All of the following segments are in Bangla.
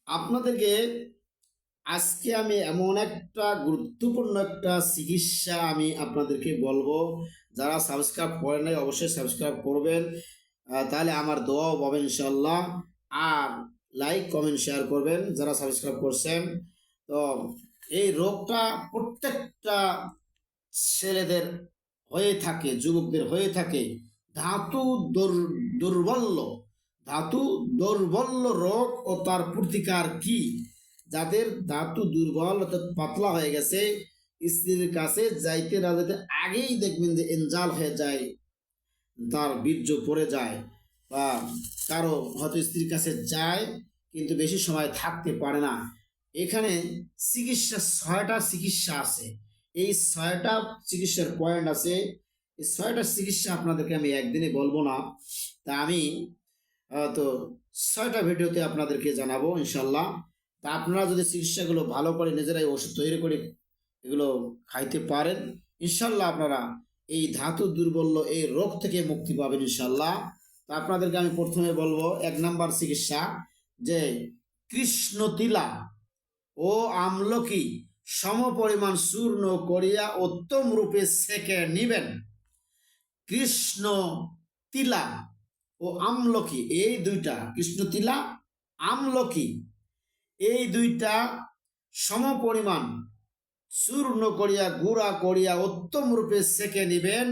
আপনাদেরকে আজকে আমি এমন একটা গুরুত্বপূর্ণ একটা চিকিৎসা আমি আপনাদেরকে বলবো। যারা সাবস্ক্রাইব করেন নাই অবশ্যই সাবস্ক্রাইব করবেন, তাহলে আমার দোয়াও পাবেন ইনশাল্লাহ। আর লাইক কমেন্ট শেয়ার করবেন যারা সাবস্ক্রাইব করছেন। তো এই রোগটা প্রত্যেকটা ছেলেদের হয়ে থাকে, যুবকদের হয়ে থাকে। ধাতু দুর্বল্য ধাতু দুর্বল্য রোগ ও তার প্রতিকার কি? যাদের ধাতু দুর্বল অর্থাৎ পাতলা হয়ে গেছে, স্ত্রীর কাছে যাইতে না যেতে আগেই দেখবেন যে এনজাল হয়ে যায়, তার বীর্য পড়ে যায়, বা কারো হয়তো স্ত্রীর কাছে যায় কিন্তু বেশি সময় থাকতে পারে না। এখানে চিকিৎসা 6টা চিকিৎসা আছে। এই 6টা চিকিৎসার পয়েন্ট আছে। এই 6টা চিকিৎসা আপনাদেরকে আমি একদিনে বলবো না, তা আমি তো 6টা ভিডিওতে আপনাদেরকে জানাবো ইনশাল্লাহ। তা আপনারা যদি চিকিৎসাগুলো ভালো করে নিজেরাই ওষুধ তৈরি করে এগুলো খাইতে পারেন, ইনশাল্লাহ আপনারা এই ধাতু দুর্বল্য এই রোগ থেকে মুক্তি পাবেন ইনশাল্লাহ। তা আপনাদেরকে আমি প্রথমে বলবো 1 নাম্বার চিকিৎসা, যে কৃষ্ণতিলা ও আমলকি সম পরিমাণ চূর্ণ করিয়া উত্তম রূপে সেকে নিবেন। কৃষ্ণ তিলা ও আমলকি, এই দুইটা, কৃষ্ণতিলা আমলকি, এই দুইটা সম পরিমাণ চূর্ণ করিয়া গুঁড়া করিয়া উত্তম রূপে সেকে নিবেন।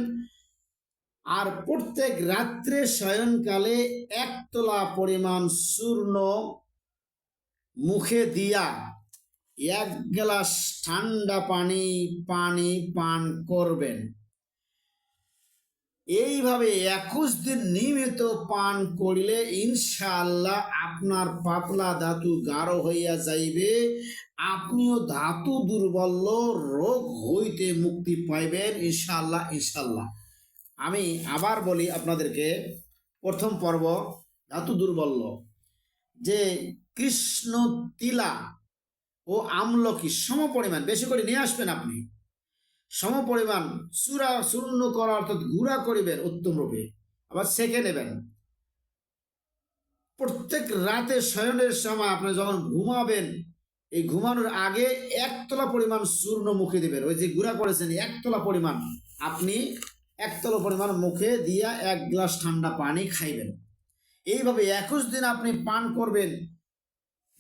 আর প্রত্যেক রাত্রে শয়নকালে 1 তোলা পরিমাণ চূর্ণ মুখে দিয়া 1 গ্লাস ঠান্ডা পানি পান করবেন। এইভাবে 21 দিন নিয়মিত পান করিলে ইনশাআল্লাহ আপনার পাতলা ধাতু গাঢ় হইয়া যাইবে, আপনিও ধাতু দুর্বল্য রোগ হইতে মুক্তি পাইবেন ইনশাআল্লাহ ইনশাআল্লাহ। আমি আবার বলি আপনাদেরকে, প্রথম পর্ব ধাতু দুর্বল্য, যে কৃষ্ণ তিলা ও আমলকি সম পরিমাণ বেশি করে নিয়ে আসবেন, আপনি সম পরিমাণ চূর্ণ করা অর্থাৎ গুঁড়া করিবেন উত্তম রূপে, আবার সেকে নেবেন। প্রত্যেক রাতে শয়নের সময় আপনি যখন ঘুমাবেন, এই ঘুমানোর আগে 1 তোলা পরিমাণ চূর্ণ মুখে দিবেন। ওই যে গুঁড়া করেছেন 1 তোলা পরিমাণ, আপনি 1 তোলা পরিমাণ মুখে দিয়া 1 গ্লাস ঠান্ডা পানি খাইবেন। এইভাবে 21 দিন আপনি পান করবেন,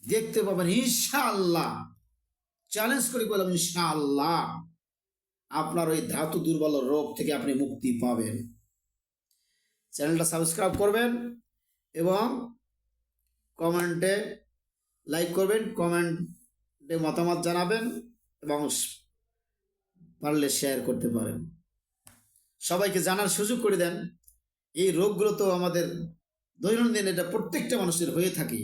দেখতে পাবেন ইনশাআল্লাহ, চ্যালেঞ্জ করে বললাম ইনশাআল্লাহ, আপনার ওই ধাতু দুর্বল রোগ থেকে আপনি মুক্তি পাবেন। চ্যানেলটা সাবস্ক্রাইব করবেন এবং কমেন্টে লাইক করবেন, কমেন্টে মতামত জানাবেন এবং পারলে শেয়ার করতে পারেন। সবাইকে জানার সুযোগ করে দেন। এই রোগগুলো তো আমাদের দৈনন্দিন, এটা প্রত্যেকটা মানুষের হয়ে থাকে।